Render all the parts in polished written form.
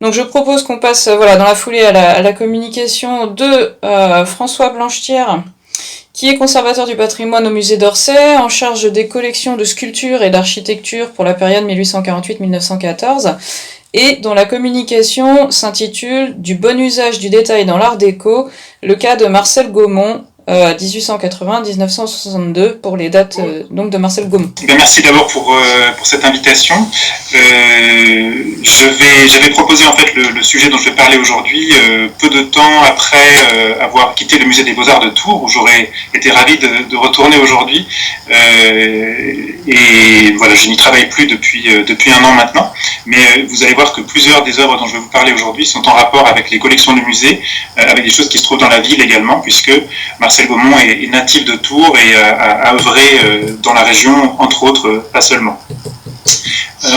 Donc je propose qu'on passe dans la foulée à la communication de François Blanchetière, qui est conservateur du patrimoine au musée d'Orsay, en charge des collections de sculptures et d'architecture pour la période 1848-1914, et dont la communication s'intitule « Du bon usage du détail dans l'art déco, le cas de Marcel Gaumont, 1880-1962 » pour les dates donc de Marcel Gaumont. Merci d'abord pour cette invitation. J'avais proposé en fait le sujet dont je vais parler aujourd'hui peu de temps après avoir quitté le musée des Beaux-Arts de Tours, où j'aurais été ravi de retourner aujourd'hui. Et voilà, je n'y travaille plus depuis un an maintenant. Mais vous allez voir que plusieurs des œuvres dont je vais vous parler aujourd'hui sont en rapport avec les collections du musée, avec des choses qui se trouvent dans la ville également, puisque Marcel Gaumont est natif de Tours et a œuvré dans la région, entre autres, pas seulement.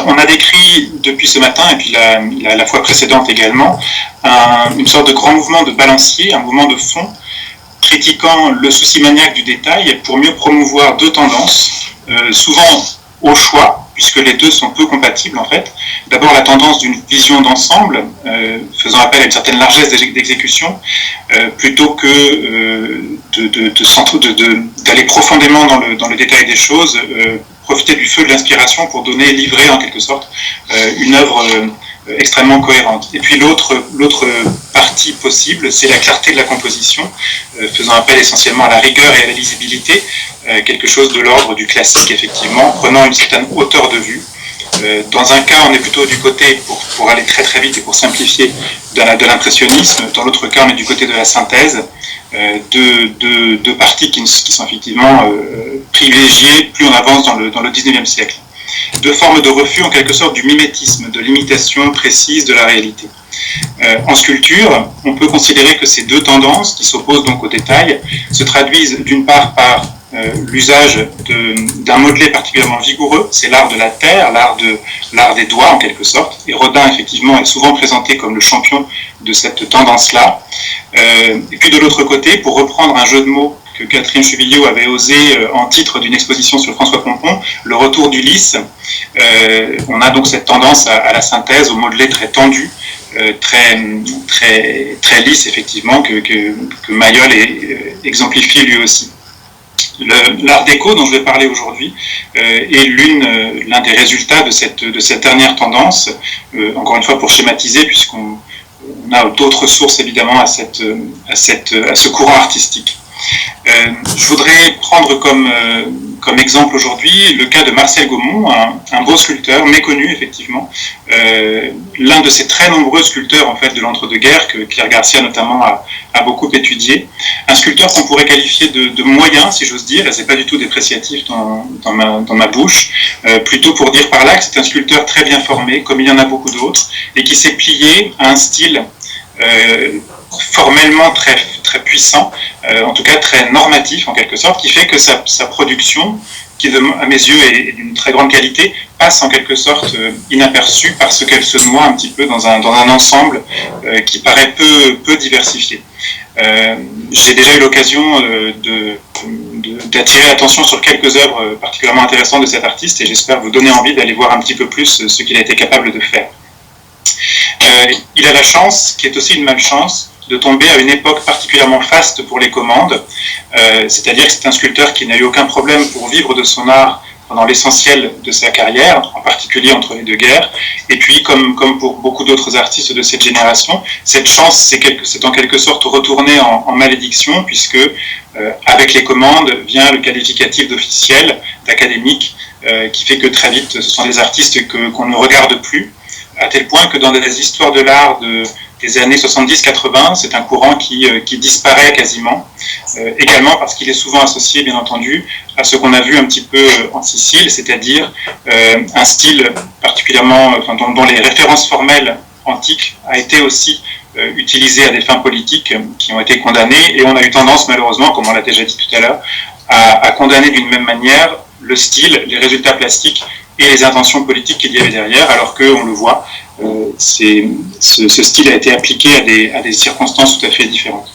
On a décrit depuis ce matin, et puis la fois précédente également, une sorte de grand mouvement de balancier, un mouvement de fond, critiquant le souci maniaque du détail pour mieux promouvoir deux tendances, souvent au choix, puisque les deux sont peu compatibles en fait. D'abord la tendance d'une vision d'ensemble, faisant appel à une certaine largesse d'exécution, plutôt que d'aller profondément dans le détail des choses, profiter du feu de l'inspiration pour livrer en quelque sorte une œuvre extrêmement cohérente. Et puis l'autre partie possible, c'est la clarté de la composition, faisant appel essentiellement à la rigueur et à la lisibilité, quelque chose de l'ordre du classique, effectivement, prenant une certaine hauteur de vue. Dans un cas, on est plutôt du côté, pour aller très très vite et pour simplifier, de l'impressionnisme. Dans l'autre cas, on est du côté de la synthèse, deux parties qui sont effectivement privilégiées plus on avance dans le 19e siècle. Deux formes de refus, en quelque sorte, du mimétisme, de l'imitation précise de la réalité. En sculpture, on peut considérer que ces deux tendances, qui s'opposent donc au détail, se traduisent d'une part par l'usage d'un modelé particulièrement vigoureux, c'est l'art de la terre, l'art des doigts en quelque sorte, et Rodin effectivement est souvent présenté comme le champion de cette tendance-là. Et puis de l'autre côté, pour reprendre un jeu de mots que Catherine Chuvillot avait osé en titre d'une exposition sur François Pompon, le retour du lisse, on a donc cette tendance à la synthèse, au modelé très tendu, très lisse effectivement, que Mayol exemplifie lui aussi. L'art déco dont je vais parler aujourd'hui est l'un des résultats de cette dernière tendance, encore une fois pour schématiser, puisqu'on a d'autres sources évidemment à ce courant artistique. Je voudrais prendre comme exemple aujourd'hui le cas de Marcel Gaumont, un beau sculpteur, méconnu effectivement, l'un de ces très nombreux sculpteurs en fait, de l'entre-deux-guerres que Pierre Garcia notamment a beaucoup étudié, un sculpteur qu'on pourrait qualifier de moyen si j'ose dire, et c'est pas du tout dépréciatif dans ma bouche, plutôt pour dire par là que c'est un sculpteur très bien formé, comme il y en a beaucoup d'autres, et qui s'est plié à un style formellement très puissant, en tout cas très normatif en quelque sorte, qui fait que sa production, qui à mes yeux est d'une très grande qualité, passe en quelque sorte inaperçue parce qu'elle se noie un petit peu dans un ensemble qui paraît peu diversifié. J'ai déjà eu l'occasion d'attirer l'attention sur quelques œuvres particulièrement intéressantes de cet artiste et j'espère vous donner envie d'aller voir un petit peu plus ce qu'il a été capable de faire. Il a la chance, qui est aussi une malchance, de tomber à une époque particulièrement faste pour les commandes, c'est-à-dire que c'est un sculpteur qui n'a eu aucun problème pour vivre de son art pendant l'essentiel de sa carrière, en particulier entre les deux guerres, et puis comme pour beaucoup d'autres artistes de cette génération, cette chance c'est en quelque sorte retourné en malédiction, puisque avec les commandes vient le qualificatif d'officiel, d'académique, qui fait que très vite ce sont des artistes qu'on ne regarde plus, à tel point que dans les histoires de l'art des années 70-80, c'est un courant qui disparaît quasiment, également parce qu'il est souvent associé, bien entendu, à ce qu'on a vu un petit peu en Sicile, c'est-à-dire un style particulièrement, dont les références formelles antiques a été aussi utilisé à des fins politiques qui ont été condamnées, et on a eu tendance, malheureusement, comme on l'a déjà dit tout à l'heure, à condamner d'une même manière le style, les résultats plastiques et les intentions politiques qu'il y avait derrière, alors qu'on le voit, ce style a été appliqué à des circonstances tout à fait différentes.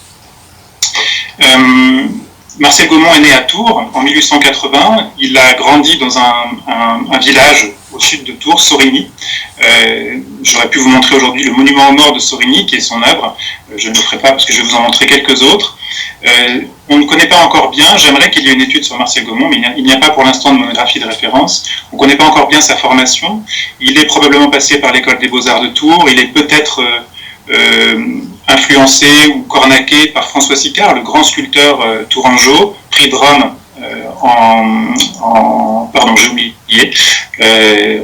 Marcel Gaumont est né à Tours en 1880. Il a grandi dans un village au sud de Tours, Sorigny. J'aurais pu vous montrer aujourd'hui le monument aux morts de Sorigny, qui est son œuvre. Je ne le ferai pas parce que je vais vous en montrer quelques autres. On ne connaît pas encore bien, j'aimerais qu'il y ait une étude sur Martial Gaumont, mais il n'y a pas pour l'instant de monographie de référence. On ne connaît pas encore bien sa formation. Il est probablement passé par l'école des beaux-arts de Tours, il est peut-être influencé ou cornaqué par François Sicard, le grand sculpteur tourangeau, prix de Rome pardon, j'ai oublié.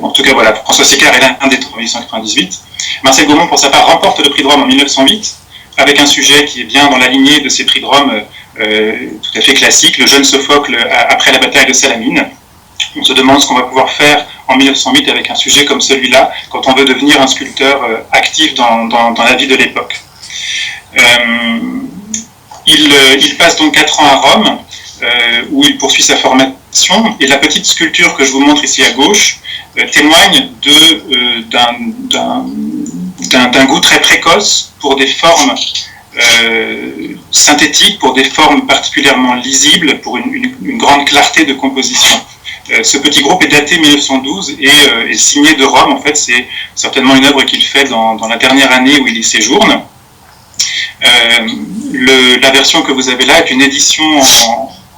En tout cas, voilà, François Sicard est l'un des 1898. Martial Gaumont, pour sa part, remporte le prix de Rome en 1908, avec un sujet qui est bien dans la lignée de ces prix de Rome tout à fait classiques, le jeune Sophocle après la bataille de Salamine. On se demande ce qu'on va pouvoir faire en 1908 avec un sujet comme celui-là, quand on veut devenir un sculpteur actif dans la vie de l'époque. Il passe donc 4 ans à Rome, où il poursuit sa formation, et la petite sculpture que je vous montre ici à gauche témoigne d'un goût très précoce pour des formes synthétiques, pour des formes particulièrement lisibles, pour une grande clarté de composition. Ce petit groupe est daté 1912 et est signé de Rome. En fait, c'est certainement une œuvre qu'il fait dans la dernière année où il y séjourne. La version que vous avez là est une édition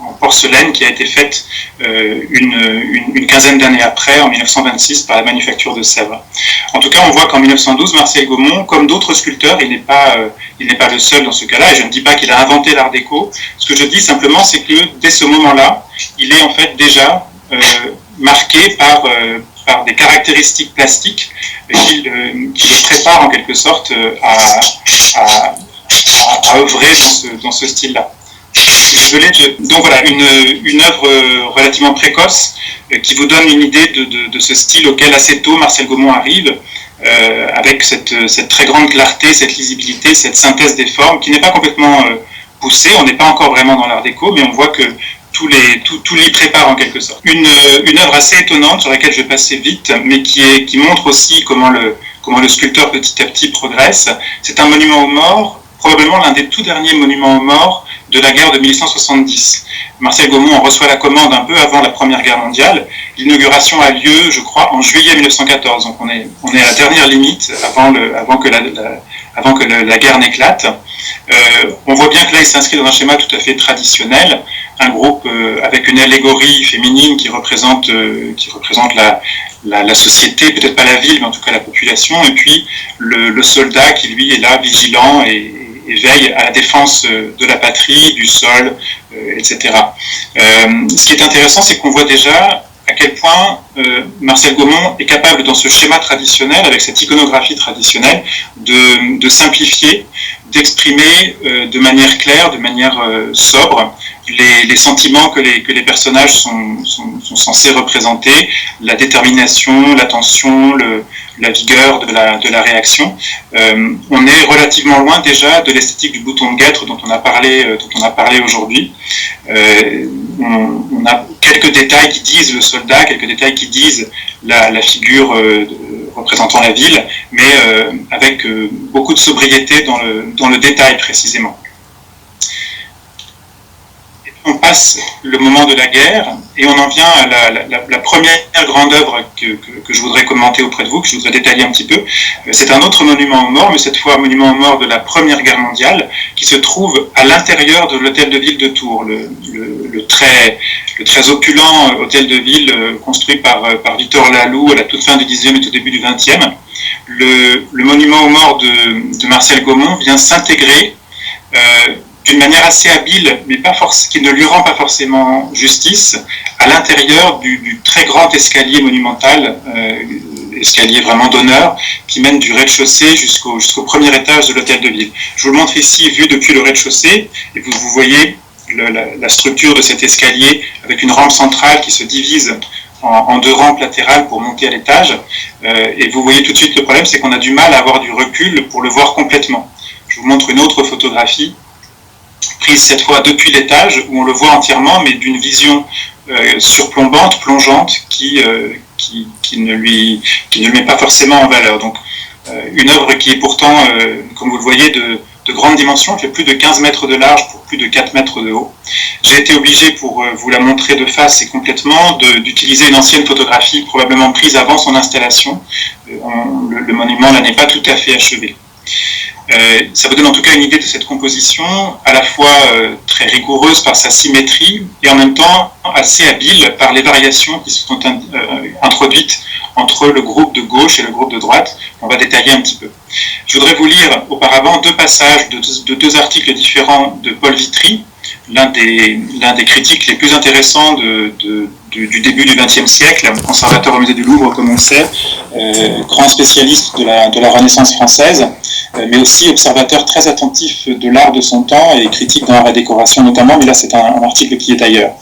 en porcelaine qui a été faite une quinzaine d'années après, en 1926, par la manufacture de Sèvres. En tout cas, on voit qu'en 1912, Martial Gaumont, comme d'autres sculpteurs, il n'est pas le seul dans ce cas-là, et je ne dis pas qu'il a inventé l'art déco. Ce que je dis simplement, c'est que dès ce moment-là, il est en fait déjà marqué par des caractéristiques plastiques qui le préparent en quelque sorte à œuvrer dans ce style-là. Donc voilà, une œuvre relativement précoce qui vous donne une idée de ce style auquel assez tôt Martial Gaumont arrive, avec cette très grande clarté, cette lisibilité, cette synthèse des formes qui n'est pas complètement poussée. On n'est pas encore vraiment dans l'art déco, mais on voit que tout l'y prépare en quelque sorte. Une œuvre assez étonnante sur laquelle je vais passer vite, mais qui montre aussi comment le sculpteur petit à petit progresse. C'est un monument aux morts, probablement l'un des tout derniers monuments aux morts de la guerre de 1870. Martial Gaumont en reçoit la commande un peu avant la Première Guerre mondiale. L'inauguration a lieu, je crois, en juillet 1914. Donc on est à la dernière limite avant que la guerre n'éclate. On voit bien que là, il s'inscrit dans un schéma tout à fait traditionnel, un groupe avec une allégorie féminine qui représente la société, peut-être pas la ville, mais en tout cas la population, et puis le soldat qui, lui, est là, vigilant et veille à la défense de la patrie, du sol, etc. Ce qui est intéressant, c'est qu'on voit déjà à quel point Martial Gaumont est capable, dans ce schéma traditionnel, avec cette iconographie traditionnelle, de simplifier, d'exprimer de manière claire, de manière sobre, les sentiments que les personnages sont censés représenter, la détermination, l'attention, la vigueur de la réaction. On est relativement loin déjà de l'esthétique du bouton de guêtre dont on a parlé aujourd'hui. On a quelques détails qui disent le soldat, quelques détails qui disent la figure représentant la ville, mais avec beaucoup de sobriété dans le détail précisément. On passe le moment de la guerre et on en vient à la première grande œuvre que je voudrais commenter auprès de vous, que je voudrais détailler un petit peu. C'est un autre monument aux morts, mais cette fois un monument aux morts de la Première Guerre mondiale, qui se trouve à l'intérieur de l'hôtel de ville de Tours, le très opulent hôtel de ville construit par Victor Laloux à la toute fin du Xe et tout début du XXe. Le monument aux morts de Martial Gaumont vient s'intégrer d'une manière assez habile, mais qui ne lui rend pas forcément justice, à l'intérieur du très grand escalier monumental, escalier vraiment d'honneur, qui mène du rez-de-chaussée jusqu'au premier étage de l'hôtel de ville. Je vous le montre ici, vu depuis le rez-de-chaussée, et vous voyez la structure de cet escalier avec une rampe centrale qui se divise en 2 rampes latérales pour monter à l'étage. Et vous voyez tout de suite le problème, c'est qu'on a du mal à avoir du recul pour le voir complètement. Je vous montre une autre photographie, prise cette fois depuis l'étage, où on le voit entièrement, mais d'une vision surplombante, plongeante, qui ne le met pas forcément en valeur. Donc, une œuvre qui est pourtant, comme vous le voyez, de grande dimension, qui fait plus de 15 mètres de large pour plus de 4 mètres de haut. J'ai été obligé, pour vous la montrer de face et complètement, d'utiliser une ancienne photographie probablement prise avant son installation. Le monument là n'est pas tout à fait achevé. Ça vous donne en tout cas une idée de cette composition, à la fois très rigoureuse par sa symétrie et en même temps assez habile par les variations qui se sont introduites entre le groupe de gauche et le groupe de droite. On va détailler un petit peu. Je voudrais vous lire auparavant deux passages de deux articles différents de Paul Vitry, l'un des critiques les plus intéressants du début du XXe siècle, conservateur au musée du Louvre, comme on le sait, grand spécialiste de la Renaissance française, mais aussi observateur très attentif de l'art de son temps et critique dans l'art et décoration notamment, mais là c'est un article qui est ailleurs.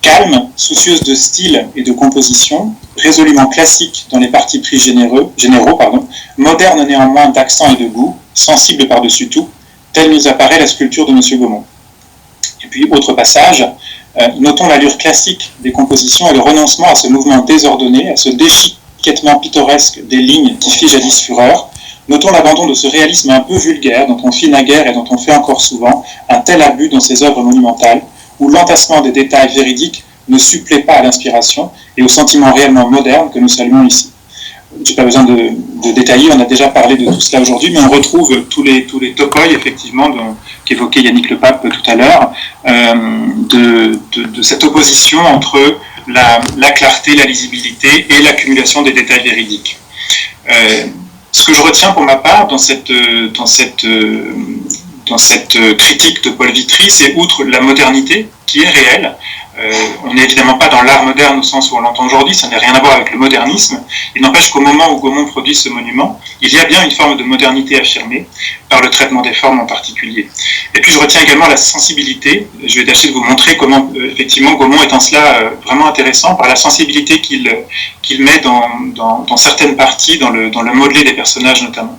Calme, soucieuse de style et de composition, résolument classique dans les partis pris généraux, moderne néanmoins d'accent et de goût, sensible par-dessus tout, telle nous apparaît la sculpture de M. Gaumont. Et puis, autre passage, notons l'allure classique des compositions et le renoncement à ce mouvement désordonné, à ce déchiquettement pittoresque des lignes qui fit jadis fureur. Notons l'abandon de ce réalisme un peu vulgaire dont on fit naguère et dont on fait encore souvent un tel abus dans ces œuvres monumentales, où l'entassement des détails véridiques ne supplée pas à l'inspiration et au sentiment réellement moderne que nous saluons ici. Je n'ai pas besoin de détailler, on a déjà parlé de tout cela aujourd'hui, mais on retrouve tous les topoi, effectivement, qu'évoquait Yannick Le Pape tout à l'heure, de cette opposition entre la clarté, la lisibilité et l'accumulation des détails véridiques. Ce que je retiens pour ma part dans cette critique de Paul Vitry, c'est outre la modernité qui est réelle. On n'est évidemment pas dans l'art moderne au sens où on l'entend aujourd'hui, ça n'a rien à voir avec le modernisme. Il n'empêche qu'au moment où Gaumont produit ce monument, il y a bien une forme de modernité affirmée, par le traitement des formes en particulier. Et puis je retiens également la sensibilité. Je vais tâcher de vous montrer comment effectivement Gaumont est en cela vraiment intéressant, par la sensibilité qu'il met dans certaines parties, dans le modelé des personnages notamment.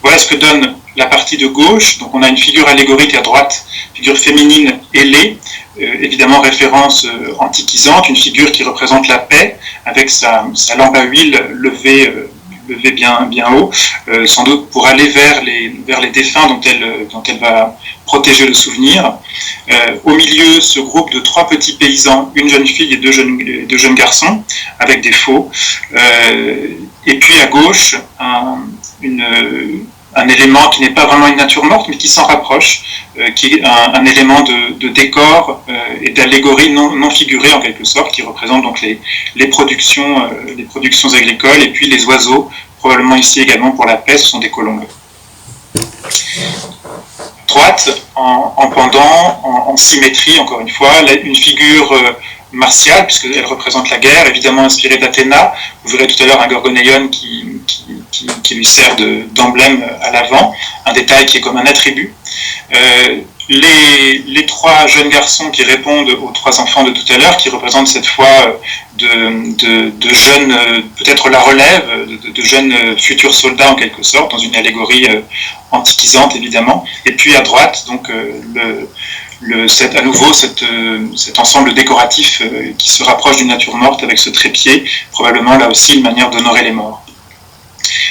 Voilà ce que donne la partie de gauche. Donc on a une figure allégorique à droite, figure féminine ailée, évidemment référence antiquisante, une figure qui représente la paix, avec sa lampe à huile levée bien haut, sans doute pour aller vers les défunts dont elle va protéger le souvenir. Au milieu, ce groupe de 3 petits paysans, une jeune fille et deux jeunes garçons, avec des faux. Et puis à gauche, un élément qui n'est pas vraiment une nature morte, mais qui s'en rapproche, qui est un élément de décor et d'allégorie non figurée en quelque sorte, qui représente donc les productions agricoles, et puis les oiseaux, probablement ici également pour la paix, ce sont des colombes. Droite, en pendant, en symétrie, encore une fois, une figure martiale, puisqu'elle représente la guerre, évidemment inspirée d'Athéna. Vous verrez tout à l'heure un gorgonéon qui lui sert d'emblème à l'avant, un détail qui est comme un attribut. Les 3 jeunes garçons qui répondent aux 3 enfants de tout à l'heure, qui représentent cette fois de jeunes, peut-être la relève, de jeunes futurs soldats en quelque sorte, dans une allégorie antiquisante évidemment. Et puis à droite, donc à nouveau cet ensemble décoratif qui se rapproche d'une nature morte avec ce trépied, probablement là aussi une manière d'honorer les morts.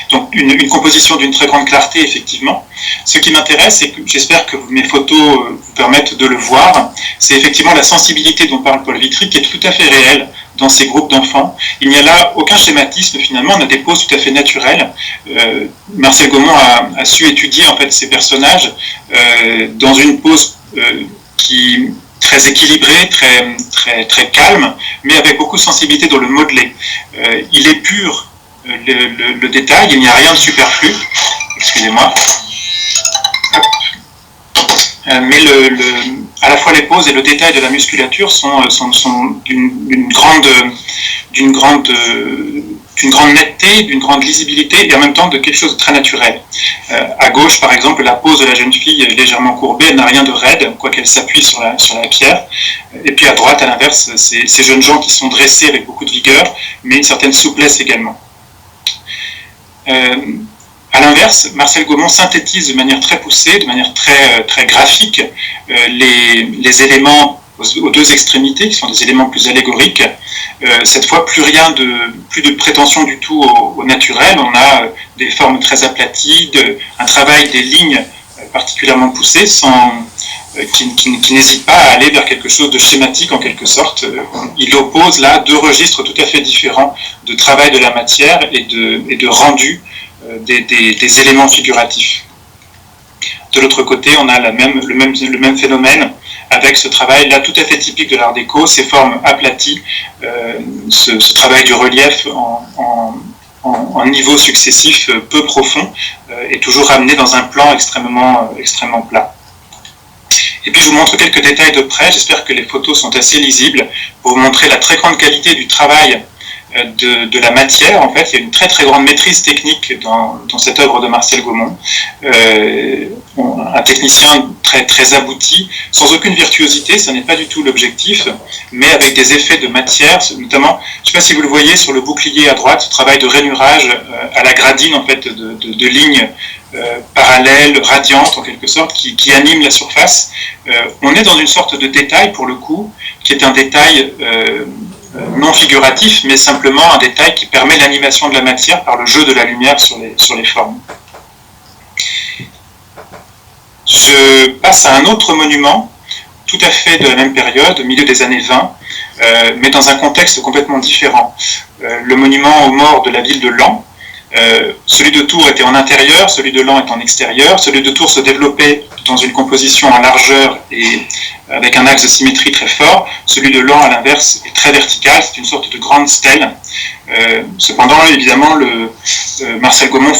Donc une composition d'une très grande clarté, effectivement. Ce qui m'intéresse, et que j'espère que mes photos vous permettent de le voir, c'est effectivement la sensibilité dont parle Paul Vitry, qui est tout à fait réelle dans ces groupes d'enfants. Il n'y a là aucun schématisme, finalement, on a des poses tout à fait naturelles. Marcel Gaumont a su étudier en fait ces personnages dans une pose qui très équilibrée, très calme, mais avec beaucoup de sensibilité dans le modelé. Il est pur, le détail, il n'y a rien de superflu, excusez-moi. Mais à la fois les poses et le détail de la musculature sont d'une grande netteté, d'une grande lisibilité et en même temps de quelque chose de très naturel. À gauche, par exemple, la pose de la jeune fille est légèrement courbée, elle n'a rien de raide, quoiqu'elle s'appuie sur la pierre. Et puis à droite, à l'inverse, ces jeunes gens qui sont dressés avec beaucoup de vigueur, mais une certaine souplesse également. À l'inverse, Marcel Gaumont synthétise de manière très poussée, de manière très graphique, les éléments aux deux extrémités, qui sont des éléments plus allégoriques. Cette fois, plus de prétention du tout au naturel. On a des formes très aplaties, un travail des lignes particulièrement poussé, qui n'hésite pas à aller vers quelque chose de schématique en quelque sorte. Il oppose là deux registres tout à fait différents de travail de la matière et de rendu des éléments figuratifs. De l'autre côté, on a le même phénomène avec ce travail là tout à fait typique de l'art déco, ces formes aplaties, ce travail du relief en niveaux successifs peu profonds et toujours ramené dans un plan extrêmement plat. Et puis je vous montre quelques détails de près, j'espère que les photos sont assez lisibles pour vous montrer la très grande qualité du travail de la matière. En fait, il y a une très très grande maîtrise technique dans cette œuvre de Marcel Gaumont. Un technicien très très abouti, sans aucune virtuosité, ce n'est pas du tout l'objectif, mais avec des effets de matière, notamment, je ne sais pas si vous le voyez sur le bouclier à droite, ce travail de rainurage à la gradine en fait de lignes parallèles, radiantes en quelque sorte, qui animent la surface. On est dans une sorte de détail pour le coup, qui est un détail non figuratif, mais simplement un détail qui permet l'animation de la matière par le jeu de la lumière sur les formes. Je passe à un autre monument, tout à fait de la même période, au milieu des années 20, mais dans un contexte complètement différent. Le monument aux morts de la ville de Laon. Celui de Tours était en intérieur, celui de Laon est en extérieur. Celui de Tours se développait dans une composition en largeur et avec un axe de symétrie très fort. Celui de Laon, à l'inverse, est très vertical, c'est une sorte de grande stèle. Cependant, évidemment, Marcel Gaumont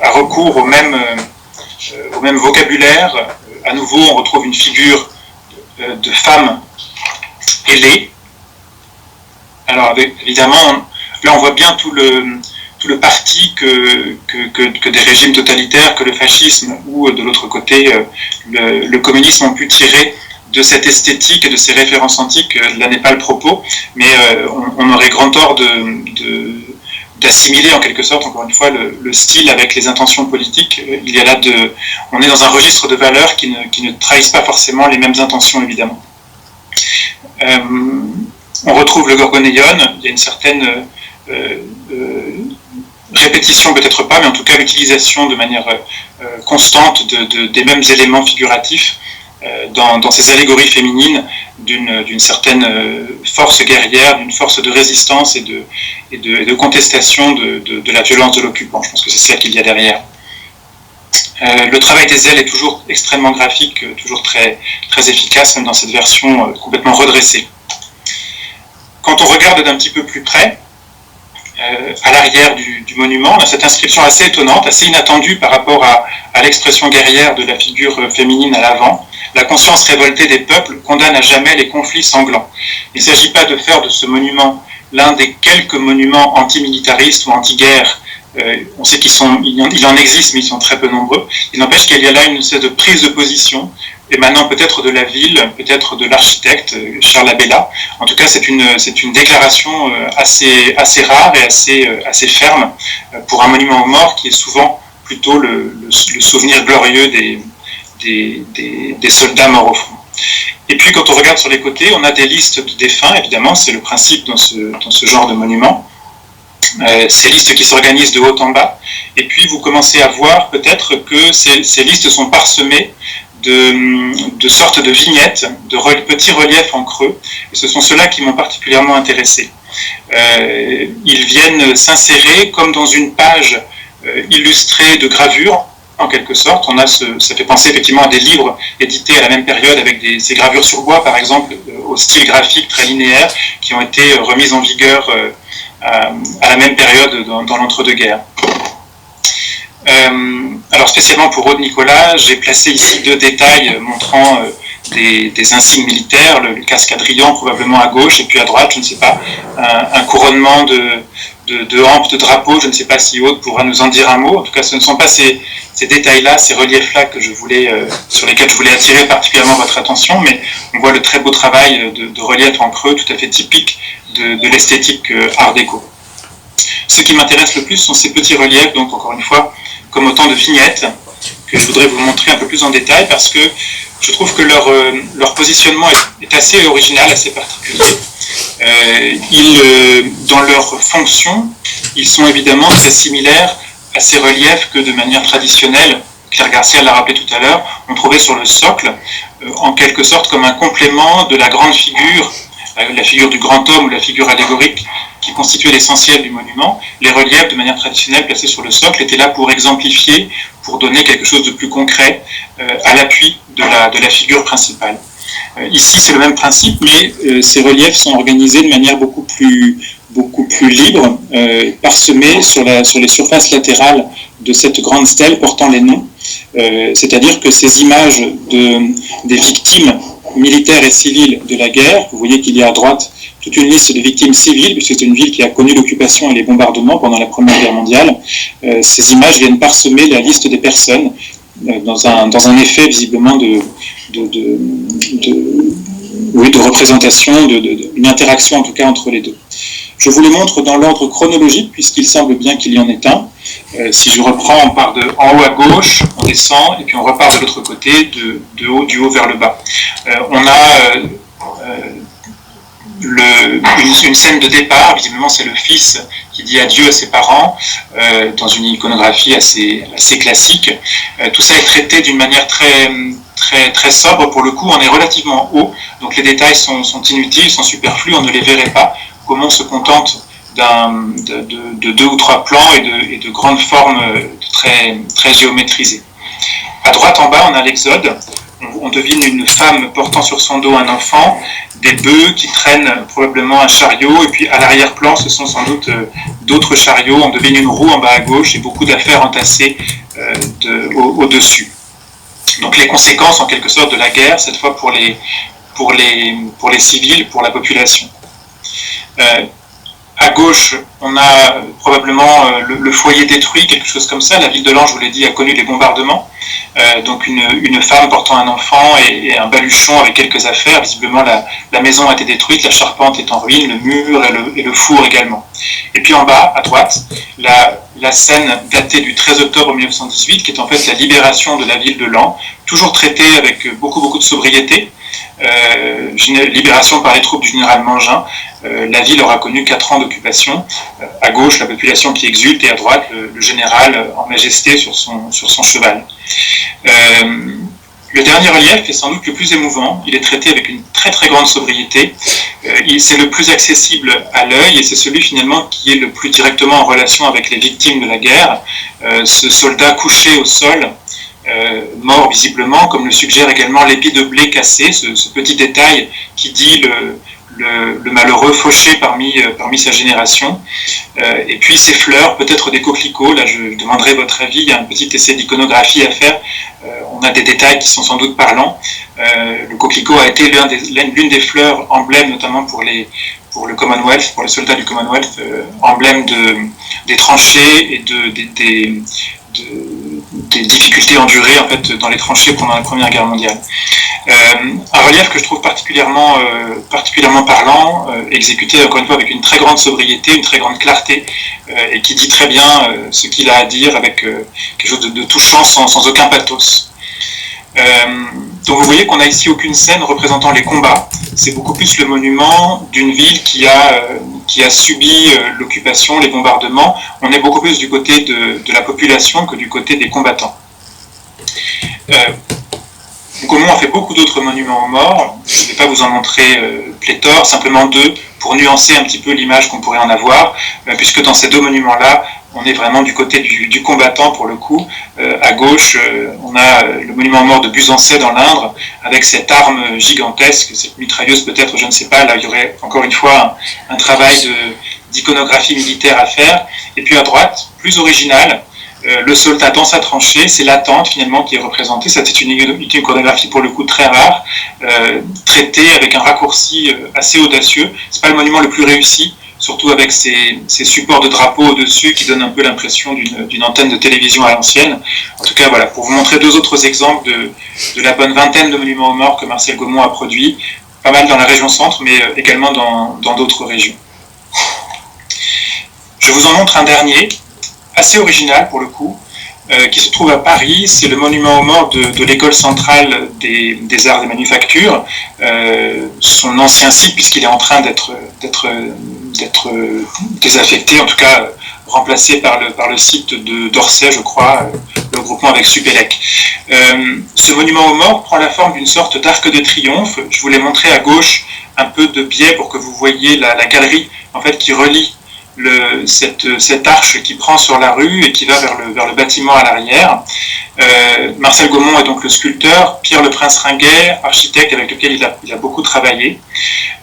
a recours au même vocabulaire. À nouveau, on retrouve une figure de femme ailée. Alors, évidemment, là, on voit bien tout le parti que des régimes totalitaires, que le fascisme ou de l'autre côté le communisme ont pu tirer de cette esthétique et de ces références antiques. Là n'est pas le propos, mais on aurait grand tort d'assimiler en quelque sorte, encore une fois, le style avec les intentions politiques. Il y a là on est dans un registre de valeurs qui ne trahissent pas forcément les mêmes intentions, évidemment. On retrouve le Gorgonéon, il y a une certaine répétition, peut-être pas, mais en tout cas l'utilisation de manière constante des mêmes éléments figuratifs dans ces allégories féminines d'une certaine force guerrière, d'une force de résistance et de contestation de la violence de l'occupant. Je pense que c'est ça qu'il y a derrière. Le travail des ailes est toujours extrêmement graphique, toujours très, très efficace, même dans cette version complètement redressée. Quand on regarde d'un petit peu plus près, à l'arrière du monument, on a cette inscription assez étonnante, assez inattendue par rapport à l'expression guerrière de la figure féminine à l'avant. La conscience révoltée des peuples condamne à jamais les conflits sanglants. Il ne s'agit pas de faire de ce monument l'un des quelques monuments antimilitaristes ou anti-guerre. On sait il en existe, mais ils sont très peu nombreux. Il n'empêche qu'il y a là une espèce de prise de position, émanant peut-être de la ville, peut-être de l'architecte Charles Abella. En tout cas, c'est une déclaration assez rare et assez ferme pour un monument aux morts qui est souvent plutôt le souvenir glorieux des soldats morts au front. Et puis, quand on regarde sur les côtés, on a des listes de défunts, évidemment, c'est le principe dans ce genre de monument. Ces listes qui s'organisent de haut en bas. Et puis, vous commencez à voir peut-être que ces listes sont parsemées de sortes de vignettes, de petits reliefs en creux, et ce sont ceux-là qui m'ont particulièrement intéressé. Ils viennent s'insérer comme dans une page illustrée de gravures, en quelque sorte. Ça fait penser effectivement à des livres édités à la même période avec ces gravures sur bois, par exemple, au style graphique très linéaire, qui ont été remises en vigueur à la même période dans l'entre-deux-guerres. Alors spécialement pour Aude Nicolas, j'ai placé ici deux détails montrant des insignes militaires, le casque Adrian probablement à gauche et puis à droite, je ne sais pas, un couronnement de hampes de drapeau, je ne sais pas si Aude pourra nous en dire un mot. En tout cas, ce ne sont pas ces détails-là, ces reliefs-là sur lesquels je voulais attirer particulièrement votre attention, mais on voit le très beau travail de relief en creux tout à fait typique de l'esthétique art déco. Ce qui m'intéresse le plus sont ces petits reliefs, donc encore une fois, comme autant de vignettes, que je voudrais vous montrer un peu plus en détail, parce que Je trouve que leur positionnement est assez original, assez particulier. Dans leur fonction, ils sont évidemment très similaires à ces reliefs que de manière traditionnelle, Claire Garcia l'a rappelé tout à l'heure, on trouvait sur le socle, en quelque sorte comme un complément de la grande figure, la figure du grand homme ou la figure allégorique qui constituait l'essentiel du monument. Les reliefs, de manière traditionnelle, placés sur le socle, étaient là pour exemplifier, pour donner quelque chose de plus concret à l'appui de la figure principale. Ici, c'est le même principe, mais ces reliefs sont organisés de manière beaucoup plus libre, parsemés sur les surfaces latérales de cette grande stèle portant les noms. C'est-à-dire que ces images des victimes militaires et civiles de la guerre, vous voyez qu'il y a à droite toute une liste de victimes civiles, puisque c'est une ville qui a connu l'occupation et les bombardements pendant la Première Guerre mondiale. Ces images viennent parsemer la liste des personnes dans un effet visiblement de représentation, d'une interaction en tout cas entre les deux. Je vous les montre dans l'ordre chronologique, puisqu'il semble bien qu'il y en ait un. Si je reprends, on part en haut à gauche, on descend, et puis on repart de l'autre côté, du haut vers le bas. On a une scène de départ, visiblement c'est le fils qui dit adieu à ses parents, dans une iconographie assez classique. Tout ça est traité d'une manière très sobre, pour le coup on est relativement haut, donc les détails sont inutiles, sont superflus, on ne les verrait pas, comme on se contente de 2 ou 3 plans et de grandes formes très géométrisées. À droite en bas on a l'Exode, on devine une femme portant sur son dos un enfant, des bœufs qui traînent probablement un chariot, et puis à l'arrière-plan ce sont sans doute d'autres chariots, on devine une roue en bas à gauche et beaucoup d'affaires entassées au-dessus. Donc les conséquences en quelque sorte de la guerre, cette fois pour les civils, pour la population. À gauche, on a probablement le foyer détruit, quelque chose comme ça. La ville de Lens, je vous l'ai dit, a connu des bombardements. Donc une femme portant un enfant et un baluchon avec quelques affaires. Visiblement, la maison a été détruite, la charpente est en ruine, le mur et le four également. Et puis en bas, à droite, la scène datée du 13 octobre 1918, qui est en fait la libération de la ville de Lens, toujours traitée avec beaucoup de sobriété. Libération par les troupes du général Mangin. La ville aura connu 4 ans d'occupation. À gauche, la population qui exulte, et à droite, le général en majesté sur son cheval. Le dernier relief est sans doute le plus émouvant. Il est traité avec une très grande sobriété. C'est le plus accessible à l'œil et c'est celui finalement qui est le plus directement en relation avec les victimes de la guerre. Ce soldat couché au sol, mort visiblement, comme le suggère également l'épi de blé cassé, ce petit détail qui dit le malheureux fauché parmi sa génération. Et puis ces fleurs, peut-être des coquelicots, là je demanderai votre avis, il y a un petit essai d'iconographie à faire, on a des détails qui sont sans doute parlants. Le coquelicot a été l'une des fleurs emblèmes, notamment pour le Commonwealth, pour les soldats du Commonwealth, emblème des tranchées et des difficultés endurées en fait dans les tranchées pendant la Première Guerre mondiale. Un relief que je trouve particulièrement parlant, exécuté encore une fois avec une très grande sobriété, une très grande clarté, et qui dit très bien ce qu'il a à dire avec quelque chose de touchant sans aucun pathos. Donc vous voyez qu'on n'a ici aucune scène représentant les combats, c'est beaucoup plus le monument d'une ville qui a subi l'occupation, les bombardements. On est beaucoup plus du côté de la population que du côté des combattants. Gaumont a fait beaucoup d'autres monuments aux morts, je ne vais pas vous en montrer pléthore, simplement 2 pour nuancer un petit peu l'image qu'on pourrait en avoir, puisque dans ces 2 monuments-là, on est vraiment du côté du combattant pour le coup. À gauche, on a le monument aux morts de Buzancais dans l'Indre, avec cette arme gigantesque, cette mitrailleuse peut-être, je ne sais pas, là il y aurait encore une fois un travail d'iconographie militaire à faire. Et puis à droite, plus original, le soldat dans sa tranchée, c'est l'attente finalement qui est représentée. C'est une iconographie pour le coup très rare, traitée avec un raccourci assez audacieux. C'est pas le monument le plus réussi, surtout avec ces supports de drapeaux au-dessus qui donnent un peu l'impression d'une antenne de télévision à l'ancienne. En tout cas, voilà, pour vous montrer 2 autres exemples de la bonne vingtaine de monuments aux morts que Marcel Gaumont a produit, pas mal dans la région centre, mais également dans d'autres régions. Je vous en montre un dernier, assez original pour le coup, qui se trouve à Paris. C'est le monument aux morts de l'école centrale des arts et manufactures, son ancien site, puisqu'il est en train d'être désaffecté, en tout cas remplacé par le site d'Orsay, je crois, le groupement avec Supélec. Ce monument aux morts prend la forme d'une sorte d'arc de triomphe. Je vous l'ai montré à gauche, un peu de biais pour que vous voyiez la galerie en fait, qui relie cette arche qui prend sur la rue et qui va vers le bâtiment à l'arrière. Marcel Gaumont est donc le sculpteur, Pierre Le Prince-Ringuet, architecte avec lequel il a beaucoup travaillé.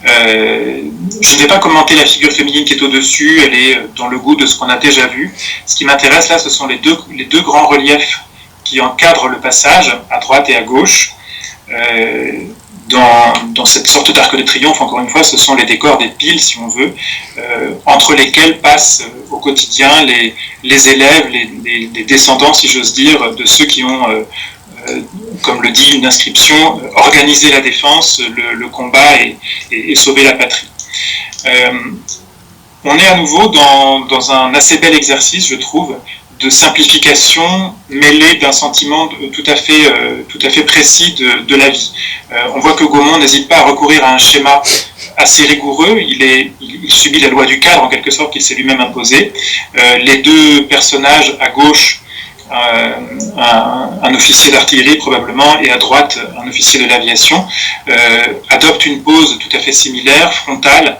Je ne vais pas commenter la figure féminine qui est au-dessus, elle est dans le goût de ce qu'on a déjà vu. Ce qui m'intéresse là, ce sont les deux grands reliefs qui encadrent le passage, à droite et à gauche. Dans cette sorte d'arc de triomphe, encore une fois, ce sont les décors des piles, si on veut, entre lesquels passent au quotidien les élèves, les descendants, si j'ose dire, de ceux qui ont, comme le dit une inscription, organisé la défense, le combat et sauvé la patrie. On est à nouveau dans un assez bel exercice, je trouve, de simplification mêlée d'un sentiment tout à fait précis de la vie. On voit que Gaumont n'hésite pas à recourir à un schéma assez rigoureux. Il subit la loi du cadre en quelque sorte qu'il s'est lui-même imposé. Les deux personnages à gauche, un officier d'artillerie probablement, et à droite un officier de l'aviation, adoptent une pose tout à fait similaire, frontale,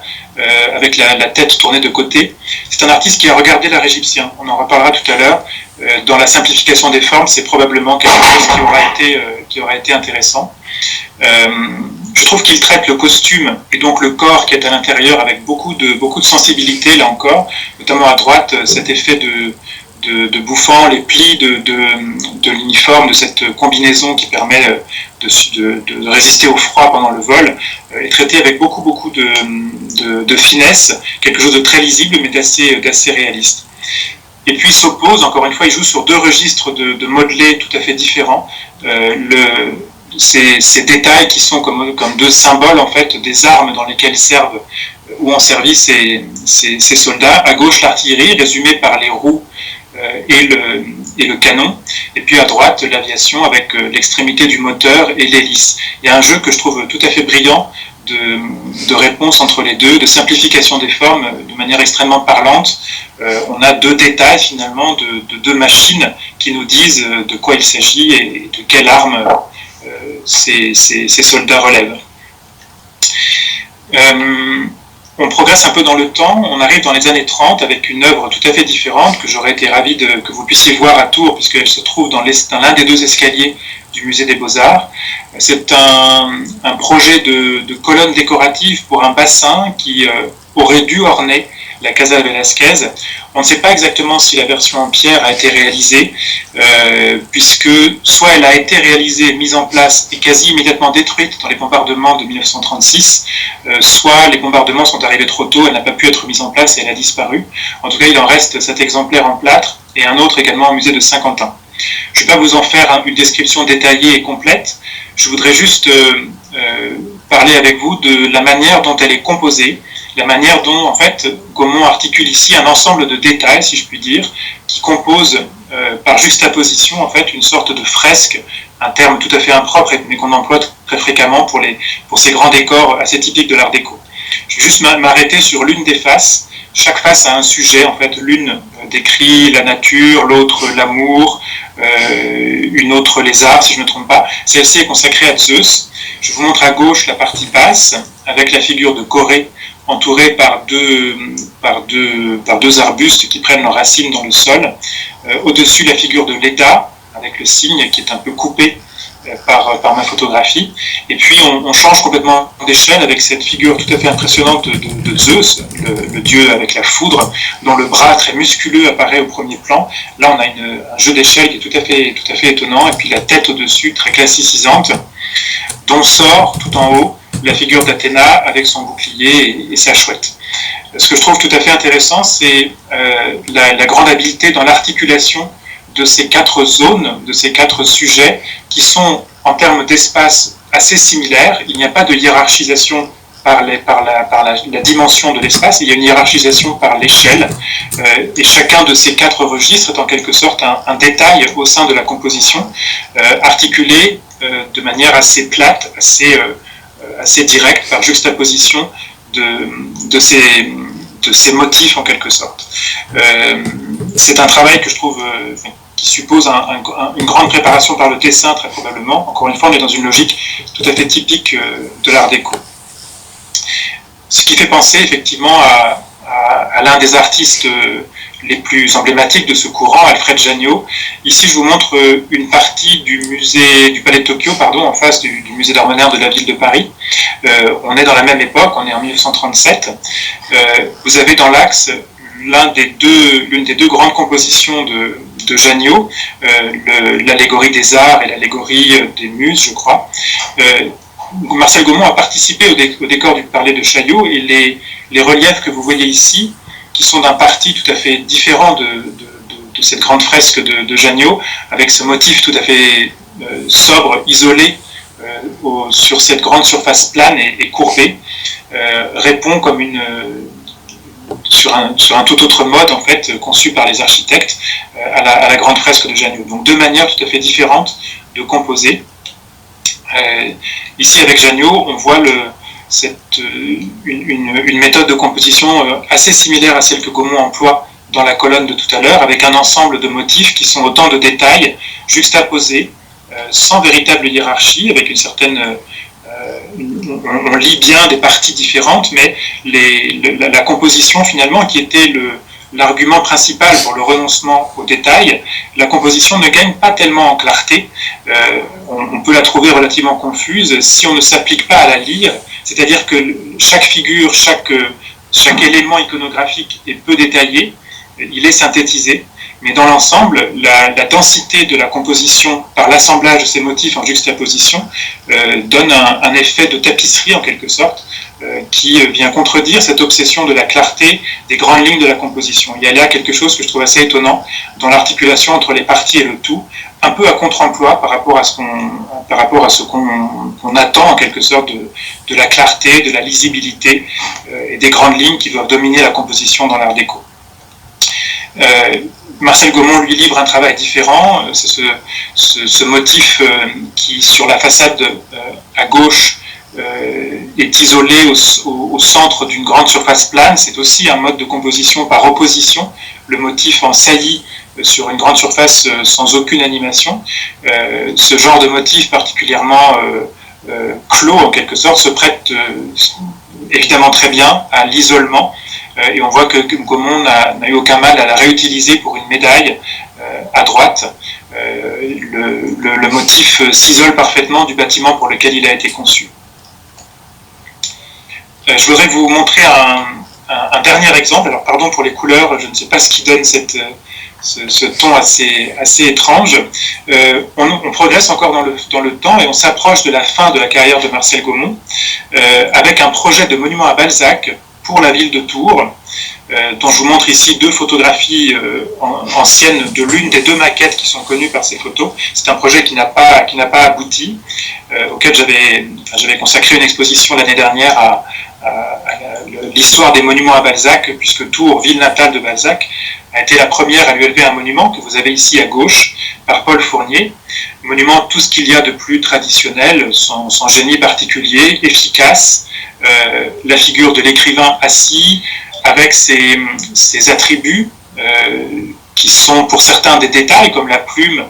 avec la tête tournée de côté. C'est un artiste qui a regardé l'art égyptien, on en reparlera tout à l'heure. Dans la simplification des formes, c'est probablement quelque chose qui aura été intéressant. Je trouve qu'il traite le costume et donc le corps qui est à l'intérieur avec beaucoup de sensibilité, là encore, notamment à droite, cet effet de bouffant, les plis de l'uniforme, de cette combinaison qui permet de résister au froid pendant le vol, est traité avec beaucoup de finesse, quelque chose de très lisible mais d'assez réaliste. Et puis s'oppose, encore une fois, il joue sur deux registres de modelés tout à fait différents. Ces détails qui sont comme deux symboles en fait des armes dans lesquelles servent ou ont servi ces soldats. À gauche, l'artillerie, résumée par les roues et le canon, et puis à droite l'aviation avec l'extrémité du moteur et l'hélice. Il y a un jeu que je trouve tout à fait brillant de réponse entre les deux, de simplification des formes de manière extrêmement parlante. On a deux détails finalement de deux machines qui nous disent de quoi il s'agit et de quelle arme ces soldats relèvent. On progresse un peu dans le temps, on arrive dans les années 30 avec une œuvre tout à fait différente que j'aurais été ravi que vous puissiez voir à Tours puisqu'elle se trouve dans l'un des deux escaliers du musée des Beaux-Arts. C'est un projet de colonne décorative pour un bassin qui aurait dû orner la Casa Velázquez. On ne sait pas exactement si la version en pierre a été réalisée, puisque soit elle a été réalisée, mise en place et quasi immédiatement détruite dans les bombardements de 1936, soit les bombardements sont arrivés trop tôt, elle n'a pas pu être mise en place et elle a disparu. En tout cas, il en reste cet exemplaire en plâtre et un autre également au musée de Saint-Quentin. Je ne vais pas vous en faire une description détaillée et complète, je voudrais juste parler avec vous de la manière dont elle est composée, la manière dont, en fait, Gaumont articule ici un ensemble de détails, si je puis dire, qui composent par juxtaposition, en fait, une sorte de fresque, un terme tout à fait impropre, mais qu'on emploie très fréquemment pour ces grands décors assez typiques de l'art déco. Je vais juste m'arrêter sur l'une des faces. Chaque face a un sujet, en fait, l'une décrit la nature, l'autre l'amour, une autre les arts, si je ne me trompe pas. Celle-ci est consacrée à Zeus. Je vous montre à gauche la partie basse, avec la figure de Corée, entourée par deux arbustes qui prennent leurs racines dans le sol. Au-dessus, la figure de Leda, avec le cygne qui est un peu coupé par ma photographie. Et puis, on change complètement d'échelle avec cette figure tout à fait impressionnante de Zeus, le dieu avec la foudre, dont le bras très musculeux apparaît au premier plan. Là, on a un jeu d'échelle qui est tout à fait étonnant. Et puis, la tête au-dessus, très classicisante, dont sort, tout en haut, la figure d'Athéna avec son bouclier et sa chouette. Ce que je trouve tout à fait intéressant, c'est la grande habileté dans l'articulation de ces quatre zones, de ces quatre sujets, qui sont, en termes d'espace, assez similaires. Il n'y a pas de hiérarchisation la dimension de l'espace, il y a une hiérarchisation par l'échelle, et chacun de ces 4 registres est en quelque sorte un détail au sein de la composition, articulé de manière assez plate, assez directe, par juxtaposition de ces motifs en quelque sorte. C'est un travail que je trouve qui suppose une grande préparation par le dessin très probablement. Encore une fois, on est dans une logique tout à fait typique de l'art déco. Ce qui fait penser effectivement à l'un des artistes les plus emblématiques de ce courant, Alfred Jagnot. Ici, je vous montre une partie du Palais de Tokyo, en face du musée d'art moderne de la ville de Paris. On est dans la même époque, on est en 1937. Vous avez dans l'axe l'une des deux grandes compositions de Jagnot, l'allégorie des arts et l'allégorie des muses, je crois. Marcel Gaumont a participé au décor du Palais de Chaillot, et les reliefs que vous voyez ici, qui sont d'un parti tout à fait différent de cette grande fresque de Jagnot, avec ce motif tout à fait sobre, isolé, sur cette grande surface plane et courbée, répond comme sur un tout autre mode en fait conçu par les architectes à la grande fresque de Jagnot. Donc 2 manières tout à fait différentes de composer. Ici avec Jagnot, on voit une méthode de composition assez similaire à celle que Gaumont emploie dans la colonne de tout à l'heure, avec un ensemble de motifs qui sont autant de détails juxtaposés, sans véritable hiérarchie, avec une certaine... on lit bien des parties différentes, mais la composition finalement, qui était l'argument principal pour le renoncement aux détails, la composition ne gagne pas tellement en clarté. On peut la trouver relativement confuse si on ne s'applique pas à la lire, c'est-à-dire que chaque figure, chaque élément iconographique est peu détaillé, il est synthétisé, mais dans l'ensemble, la densité de la composition par l'assemblage de ces motifs en juxtaposition donne un effet de tapisserie en quelque sorte, qui vient contredire cette obsession de la clarté des grandes lignes de la composition. Il y a là quelque chose que je trouve assez étonnant dans l'articulation entre les parties et le tout, un peu à contre-emploi par rapport à ce qu'on attend en quelque sorte de la clarté, de la lisibilité et des grandes lignes qui doivent dominer la composition dans l'art déco. Marcel Gaumont lui livre un travail différent, c'est ce motif qui sur la façade à gauche est isolé au centre d'une grande surface plane. C'est aussi un mode de composition par opposition, le motif en saillie sur une grande surface sans aucune animation. Ce genre de motif particulièrement clos en quelque sorte se prête évidemment très bien à l'isolement, et on voit que Gaumont n'a eu aucun mal à la réutiliser pour une médaille à droite. Le motif s'isole parfaitement du bâtiment pour lequel il a été conçu. Je voudrais vous montrer un dernier exemple. Alors pardon pour les couleurs, je ne sais pas ce qui donne ce ton assez étrange. On progresse encore dans le temps et on s'approche de la fin de la carrière de Marcel Gaumont avec un projet de monument à Balzac pour la ville de Tours, dont je vous montre ici 2 photographies anciennes de l'une des 2 maquettes qui sont connues par ces photos. C'est un projet qui n'a pas abouti, auquel j'avais consacré une exposition l'année dernière à l'histoire des monuments à Balzac, puisque Tours, ville natale de Balzac, a été la première à lui élever un monument que vous avez ici à gauche, par Paul Fournier. Monument, tout ce qu'il y a de plus traditionnel, son génie particulier, efficace, la figure de l'écrivain assis, avec ses attributs, qui sont pour certains des détails, comme la plume,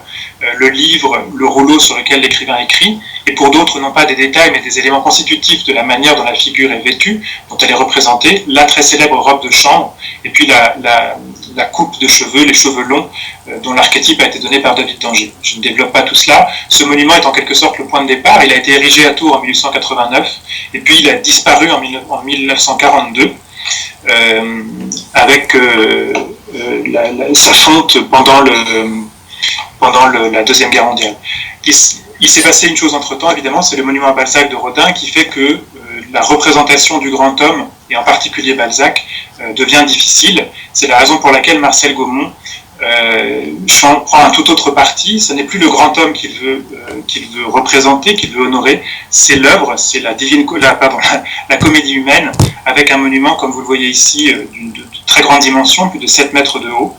le livre, le rouleau sur lequel l'écrivain écrit, et pour d'autres non pas des détails, mais des éléments constitutifs de la manière dont la figure est vêtue, dont elle est représentée, la très célèbre robe de chambre, et puis la coupe de cheveux, les cheveux longs, dont l'archétype a été donné par David d'Angers. Je ne développe pas tout cela. Ce monument est en quelque sorte le point de départ. Il a été érigé à Tours en 1889, et puis il a disparu en 1942, avec sa fonte pendant la Deuxième Guerre mondiale. Il s'est passé une chose entre-temps, évidemment, c'est le monument à Balzac de Rodin qui fait que la représentation du grand homme, et en particulier Balzac, devient difficile. C'est la raison pour laquelle Marcel Gaumont prend un tout autre parti. Ce n'est plus le grand homme qu'il veut représenter, qu'il veut honorer. C'est l'œuvre, c'est la comédie humaine, avec un monument, comme vous le voyez ici, de très grande dimension, plus de 7 mètres de haut.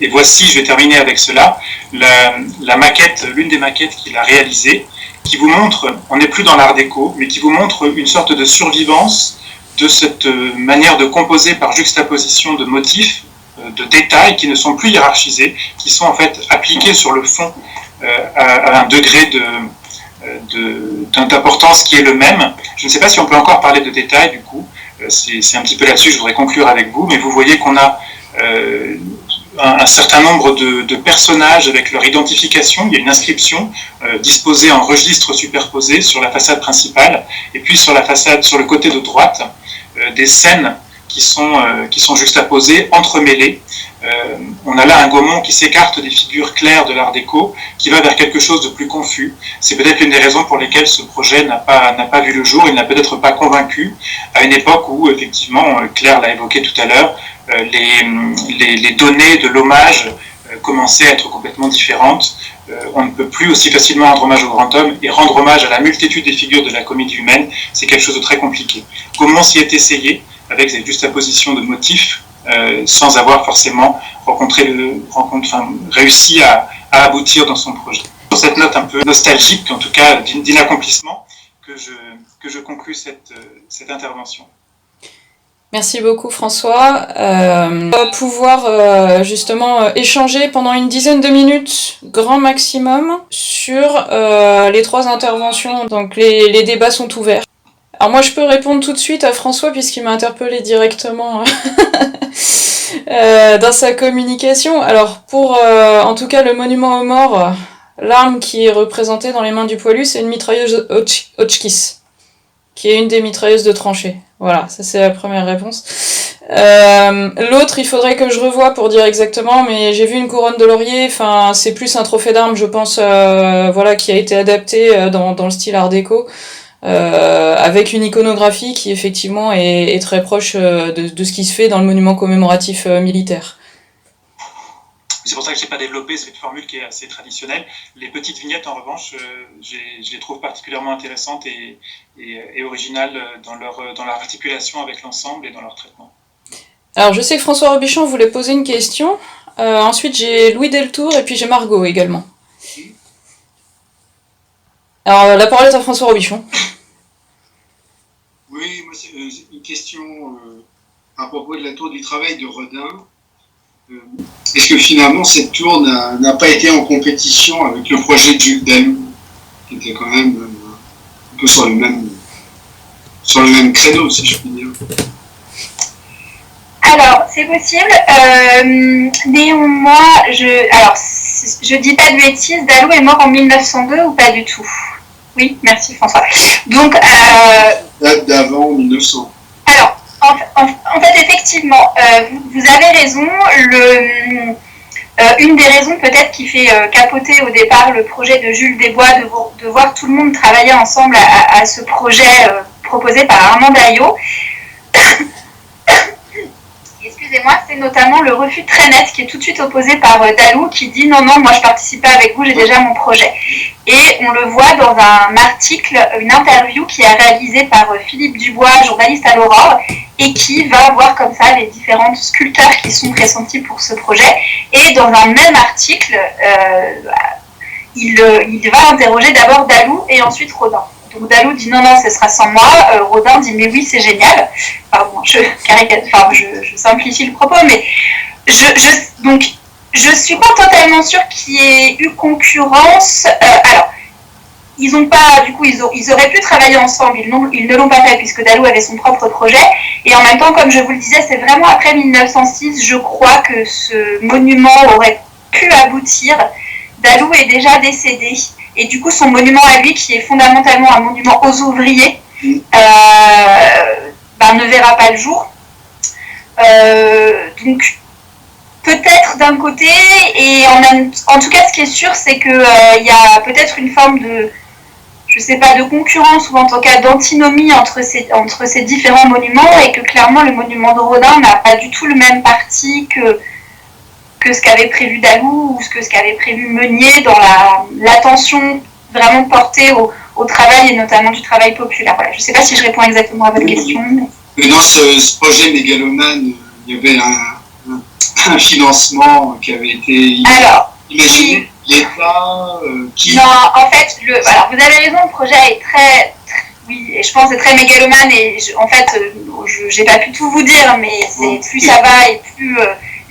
Et voici, je vais terminer avec cela, la maquette, l'une des maquettes qu'il a réalisées, qui vous montre, on n'est plus dans l'art déco, mais qui vous montre une sorte de survivance de cette manière de composer par juxtaposition de motifs, de détails qui ne sont plus hiérarchisés, qui sont en fait appliqués sur le fond à un degré d'importance qui est le même. Je ne sais pas si on peut encore parler de détails, du coup, c'est un petit peu là-dessus, je voudrais conclure avec vous, mais vous voyez qu'on a un certain nombre de personnages avec leur identification. Il y a une inscription disposée en registres superposés sur la façade principale, et puis sur la façade, sur le côté de droite, des scènes qui sont juxtaposées, entremêlées. On a là un Gaumont qui s'écarte des figures claires de l'art déco, qui va vers quelque chose de plus confus. C'est peut-être une des raisons pour lesquelles ce projet n'a pas vu le jour. Il n'a peut-être pas convaincu à une époque où, effectivement, Claire l'a évoqué tout à l'heure, les données de l'hommage commençaient à être complètement différentes. On ne peut plus aussi facilement rendre hommage au grand homme, et rendre hommage à la multitude des figures de la comédie humaine, c'est quelque chose de très compliqué. Gaumont s'y est essayé, avec cette juxtaposition de motifs, sans avoir forcément réussi à aboutir dans son projet. Sur cette note un peu nostalgique, en tout cas d'inaccomplissement, que je conclus cette intervention. Merci beaucoup François. On va pouvoir justement échanger pendant une dizaine de minutes, grand maximum, sur les 3 interventions. Donc les débats sont ouverts. Alors moi je peux répondre tout de suite à François puisqu'il m'a interpellé directement dans sa communication. Alors pour en tout cas le monument aux morts, l'arme qui est représentée dans les mains du poilu, c'est une mitrailleuse Hotchkiss, qui est une des mitrailleuses de tranchée. Voilà, ça c'est la première réponse. L'autre, il faudrait que je revoie pour dire exactement, mais j'ai vu une couronne de laurier, enfin c'est plus un trophée d'armes, je pense, voilà, qui a été adapté dans le style art déco, avec une iconographie qui effectivement est très proche de ce qui se fait dans le monument commémoratif militaire. C'est pour ça que je n'ai pas développé cette formule qui est assez traditionnelle. Les petites vignettes, en revanche, je les trouve particulièrement intéressantes et originales dans leur articulation avec l'ensemble et dans leur traitement. Alors, je sais que François Robichon voulait poser une question. Ensuite, j'ai Louis Deltour et puis j'ai Margot également. Alors, la parole est à François Robichon. Oui, moi, c'est une question à propos de la tour du travail de Rodin. Est-ce que finalement cette tour n'a pas été en compétition avec le projet de Jules Dalou, qui était quand même un peu sur le même créneau, si je puis dire? Alors, c'est possible. Néanmoins, je dis pas de bêtises, Dalou est mort en 1902 ou pas du tout? Oui, merci François. Donc, date d'avant 1900. Alors, en fait, effectivement, vous avez raison. Une des raisons peut-être qui fait capoter au départ le projet de Jules Desbois, de voir tout le monde travailler ensemble à ce projet proposé par Armand Daillot, excusez-moi, c'est notamment le refus très net qui est tout de suite opposé par Dalou, qui dit non, moi je participe pas avec vous, j'ai déjà mon projet. Et on le voit dans un article, une interview qui est réalisée par Philippe Dubois, journaliste à l'Aurore, et qui va voir comme ça les différents sculpteurs qui sont pressentis pour ce projet. Et dans un même article, il va interroger d'abord Dalou et ensuite Rodin. Donc Dalou dit non, ce sera sans moi. Rodin dit mais oui, c'est génial. Pardon, je simplifie le propos, mais je suis pas totalement sûre qu'il y ait eu concurrence. Alors, ils auraient pu travailler ensemble, ils ne l'ont pas fait puisque Dalou avait son propre projet. Et en même temps, comme je vous le disais, c'est vraiment après 1906, je crois, que ce monument aurait pu aboutir. Dalou est déjà décédé. Et du coup, son monument à lui, qui est fondamentalement un monument aux ouvriers, ne verra pas le jour. Donc, peut-être d'un côté, et en tout cas, ce qui est sûr, c'est qu'il y a peut-être une forme de, je sais pas, de concurrence ou en tout cas d'antinomie entre ces différents monuments, et que clairement, le monument de Rodin n'a pas du tout le même parti que que ce qu'avait prévu Dalou ou ce qu'avait prévu Meunier dans l'attention vraiment portée au travail et notamment du travail populaire. Voilà. Je ne sais pas si je réponds exactement à votre question. Mais dans ce projet mégalomane, il y avait un financement qui avait été imaginé. L'État qui... Non, en fait, alors, vous avez raison, le projet est oui, et je pense c'est très mégalomane et en fait, j'ai pas pu tout vous dire, mais plus ça va et plus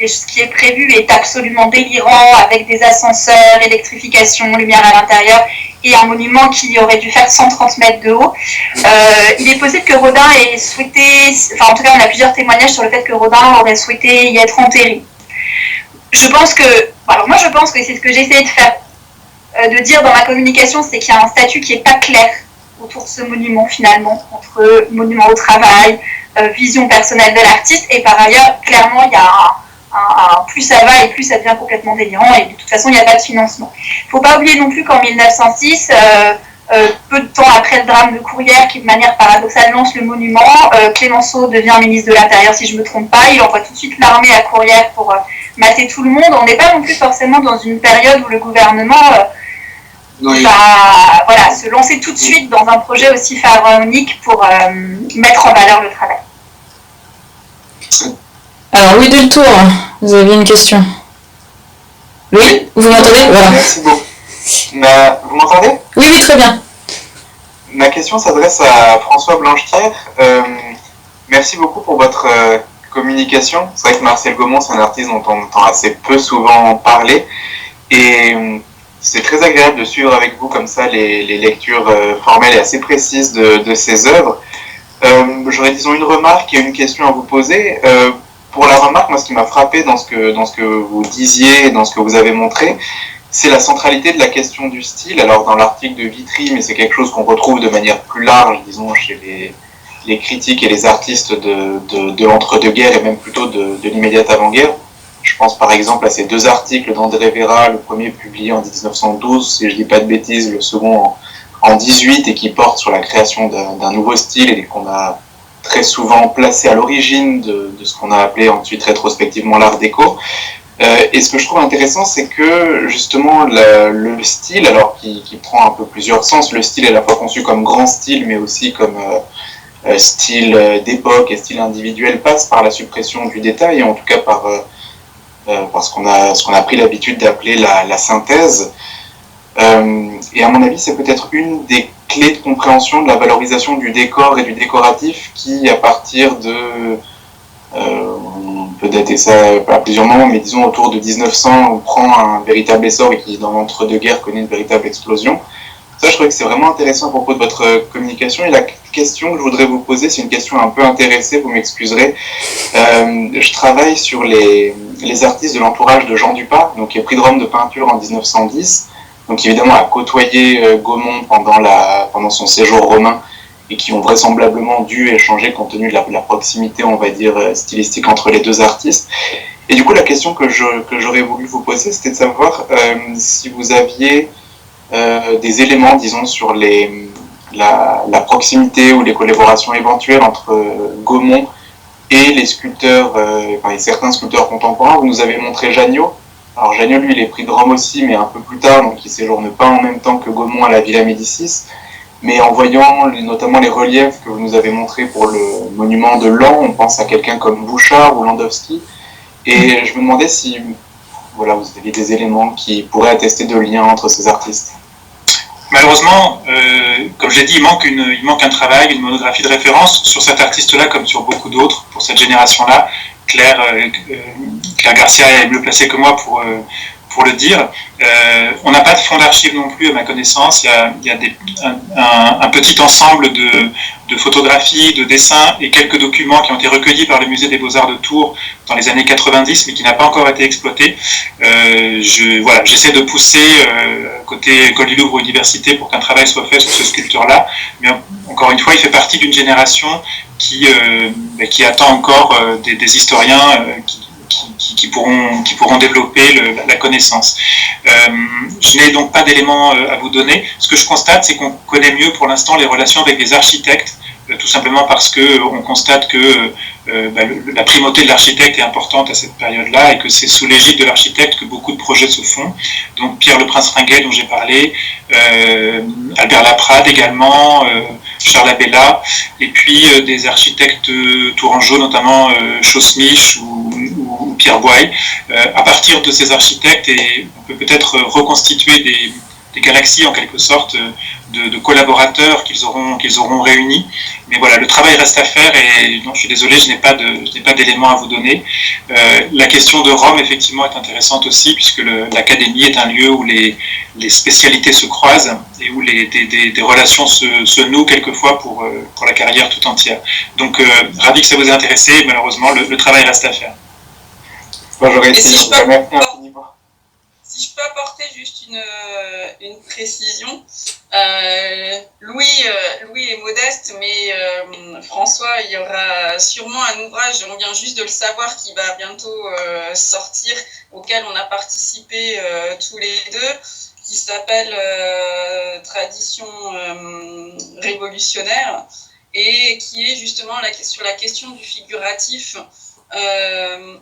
ce qui est prévu est absolument délirant avec des ascenseurs, électrification, lumière à l'intérieur et un monument qui aurait dû faire 130 mètres de haut. Il est possible que Rodin ait souhaité, enfin en tout cas on a plusieurs témoignages sur le fait que Rodin aurait souhaité y être enterré. Je pense que c'est ce que j'essaie de faire, de dire dans ma communication, c'est qu'il y a un statut qui n'est pas clair autour de ce monument finalement, entre monument au travail, vision personnelle de l'artiste, et par ailleurs, clairement, il y a plus ça va et plus ça devient complètement délirant, et de toute façon, il n'y a pas de financement. Il ne faut pas oublier non plus qu'en 1906, peu de temps après le drame de Courrières, qui de manière paradoxale lance le monument, Clémenceau devient ministre de l'Intérieur, si je ne me trompe pas, il envoie tout de suite l'armée à Courrières pour mater tout le monde. On n'est pas non plus forcément dans une période où le gouvernement va se lancer tout de suite dans un projet aussi pharaonique pour mettre en valeur le travail. Alors Louis Deltour, vous aviez une question. Oui, vous m'entendez? Voilà. Merci beaucoup. Vous m'entendez? Oui, très bien. Ma question s'adresse à François Blanchetière. Merci beaucoup pour votre communication. C'est vrai que Marcel Gaumont, c'est un artiste dont on entend assez peu souvent parler. Et c'est très agréable de suivre avec vous comme ça les lectures formelles et assez précises de ses œuvres. J'aurais disons une remarque et une question à vous poser. Pour la remarque, moi ce qui m'a frappé dans ce que vous disiez et dans ce que vous avez montré, c'est la centralité de la question du style. Alors dans l'article de Vitry, mais c'est quelque chose qu'on retrouve de manière plus large, disons, chez les critiques et les artistes de l'entre-deux-guerres et même plutôt de l'immédiate avant-guerre. Je pense par exemple à ces deux articles d'André Véra, le premier publié en 1912, si je dis pas de bêtises, le second en 18, et qui porte sur la création d'un nouveau style et qu'on a très souvent placé à l'origine de ce qu'on a appelé ensuite rétrospectivement l'art déco. Et ce que je trouve intéressant, c'est que justement le style, alors qui prend un peu plusieurs sens, le style est à la fois conçu comme grand style, mais aussi comme style d'époque et style individuel, passe par la suppression du détail, et en tout cas par ce qu'on a pris l'habitude d'appeler la synthèse. Et à mon avis, c'est peut-être une des clés de compréhension de la valorisation du décor et du décoratif qui, à partir de... on peut dater ça à plusieurs moments, mais disons autour de 1900, on prend un véritable essor et qui, dans l'entre-deux-guerres, connaît une véritable explosion. Ça, je trouvais que c'est vraiment intéressant à propos de votre communication. Et la question que je voudrais vous poser, c'est une question un peu intéressée, vous m'excuserez. Je travaille sur les artistes de l'entourage de Jean Dupas, donc qui est prix de Rome de peinture en 1910, donc évidemment a côtoyé Gaumont pendant son séjour romain, et qui ont vraisemblablement dû échanger compte tenu de la proximité, on va dire, stylistique entre les deux artistes. Et du coup, la question que j'aurais voulu vous poser, c'était de savoir si vous aviez des éléments, disons, sur la proximité ou les collaborations éventuelles entre Gaumont et les sculpteurs, et certains sculpteurs contemporains. Vous nous avez montré Janniot. Alors Janniot, lui, il est prix de Rome aussi, mais un peu plus tard, donc il séjourne pas en même temps que Gaumont à la Villa Médicis. Mais en voyant notamment les reliefs que vous nous avez montrés pour le monument de Laon, on pense à quelqu'un comme Bouchard ou Landowski. Et je me demandais si vous aviez des éléments qui pourraient attester de liens entre ces artistes. Malheureusement, comme j'ai dit, il manque un travail, une monographie de référence sur cet artiste-là comme sur beaucoup d'autres, pour cette génération-là. Claire Garcia est mieux placée que moi pour le dire. On n'a pas de fonds d'archives non plus à ma connaissance. Il y a un petit ensemble de photographies, de dessins et quelques documents qui ont été recueillis par le musée des Beaux-Arts de Tours dans les années 90 mais qui n'a pas encore été exploité. J'essaie de pousser côté École du Louvre ou Université pour qu'un travail soit fait sur ce sculpteur-là, mais encore une fois il fait partie d'une génération qui attend encore des historiens qui pourront développer la connaissance. Je n'ai donc pas d'éléments à vous donner. Ce que je constate, c'est qu'on connaît mieux pour l'instant les relations avec les architectes tout simplement parce que on constate que la primauté de l'architecte est importante à cette période-là et que c'est sous l'égide de l'architecte que beaucoup de projets se font. Donc Pierre Le Prince-Ringuet dont j'ai parlé, Albert Laprade également, Charles Abella, et puis des architectes tourangeaux, notamment Chaussemiche ou Pierre Boye. À partir de ces architectes, et on peut peut-être reconstituer des galaxies en quelque sorte de collaborateurs qu'ils auront réunis. Mais voilà, le travail reste à faire et non, je suis désolé, je n'ai pas d'éléments à vous donner. La question de Rome, effectivement, est intéressante aussi, puisque l'académie est un lieu où les spécialités se croisent et où des relations se nouent quelquefois pour la carrière tout entière. Donc, ravi que ça vous ait intéressé, malheureusement, le travail reste à faire. Bon, j'aurais essayé. Si je peux apporter juste une précision, Louis est modeste, mais François, il y aura sûrement un ouvrage, on vient juste de le savoir, qui va bientôt sortir, auquel on a participé tous les deux, qui s'appelle Tradition révolutionnaire, et qui est justement sur la question du figuratif,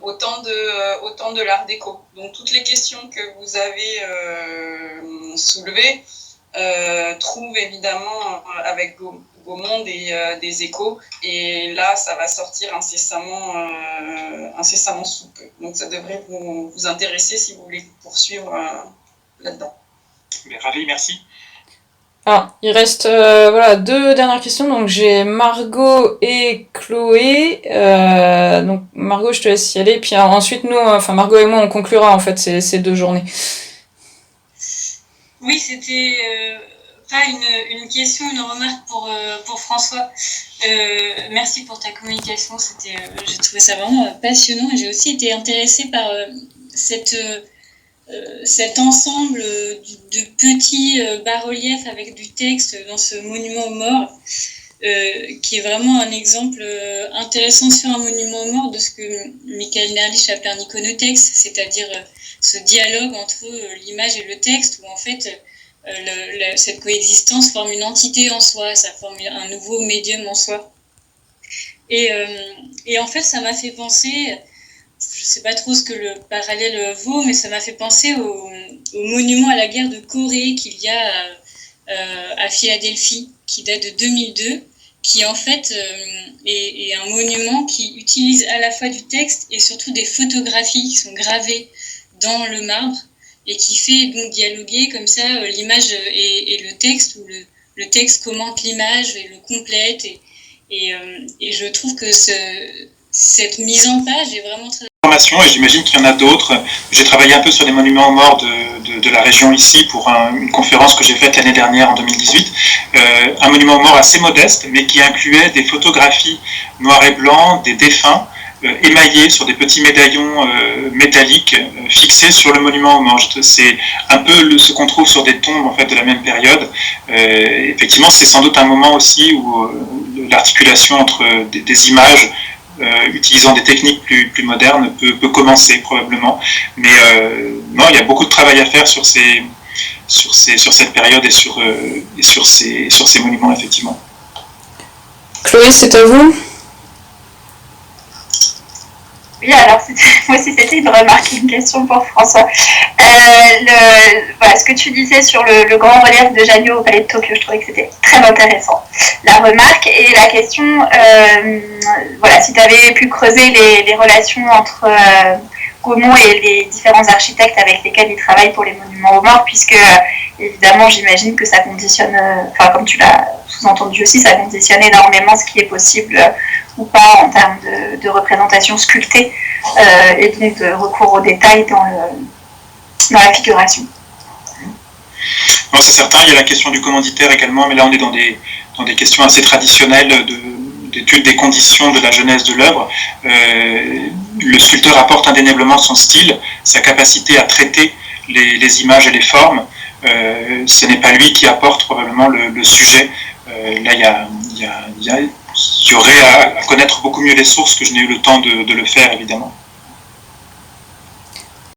au temps de l'art déco. Donc toutes les questions que vous avez soulevées trouvent évidemment avec Gaumont des échos, et là ça va sortir incessamment sous peu. Donc ça devrait vous intéresser si vous voulez poursuivre là-dedans. Ravi, merci. Alors, il reste deux dernières questions. Donc j'ai Margot et Chloé. Donc Margot, je te laisse y aller. Puis ensuite nous, Margot et moi, on conclura en fait ces 2 journées. Oui, c'était pas une question, une remarque pour François. Merci pour ta communication. J'ai trouvé ça vraiment passionnant, et j'ai aussi été intéressée par cet ensemble de petits bas-reliefs avec du texte dans ce monument aux morts, qui est vraiment un exemple intéressant sur un monument aux morts de ce que Michael Nerlich appelait un iconotexte, c'est-à-dire ce dialogue entre l'image et le texte, où en fait cette coexistence forme une entité en soi, ça forme un nouveau médium en soi. Et en fait, ça m'a fait penser... Je ne sais pas trop ce que le parallèle vaut, mais ça m'a fait penser au monument à la guerre de Corée qu'il y a à Philadelphie, qui date de 2002, qui en fait est un monument qui utilise à la fois du texte et surtout des photographies qui sont gravées dans le marbre, et qui fait donc dialoguer comme ça l'image et le texte, où le texte commente l'image et le complète, et je trouve que cette mise en page est vraiment très... Et j'imagine qu'il y en a d'autres. J'ai travaillé un peu sur les monuments aux morts de la région ici pour une conférence que j'ai faite l'année dernière en 2018. Un monument aux morts assez modeste, mais qui incluait des photographies noir et blanc des défunts émaillés sur des petits médaillons métalliques fixés sur le monument aux morts. C'est un peu ce qu'on trouve sur des tombes en fait de la même période. Effectivement, c'est sans doute un moment aussi où l'articulation entre des images utilisant des techniques plus modernes peut commencer probablement, mais non, il y a beaucoup de travail à faire sur cette période et sur ces monuments, effectivement. Chloé, c'est à vous. Oui, alors moi aussi c'était une remarque, une question pour François. Ce que tu disais sur le grand relief de Janio au Palais de Tokyo, je trouvais que c'était très intéressant. La remarque et la question, si tu avais pu creuser les relations entre Gaumont et les différents architectes avec lesquels il travaille pour les monuments aux morts, puisque évidemment j'imagine que ça conditionne, comme tu l'as sous-entendu aussi, ça conditionne énormément ce qui est possible ou pas en termes de représentation sculptée et donc de recours aux détails dans la figuration. Non, c'est certain, il y a la question du commanditaire également, mais là on est dans des questions assez traditionnelles d'étude des conditions de la genèse de l'œuvre. Le sculpteur apporte indéniablement son style, sa capacité à traiter les images et les formes. Ce n'est pas lui qui apporte probablement le sujet. Là, il y aurait à connaître beaucoup mieux les sources que je n'ai eu le temps de le faire, évidemment.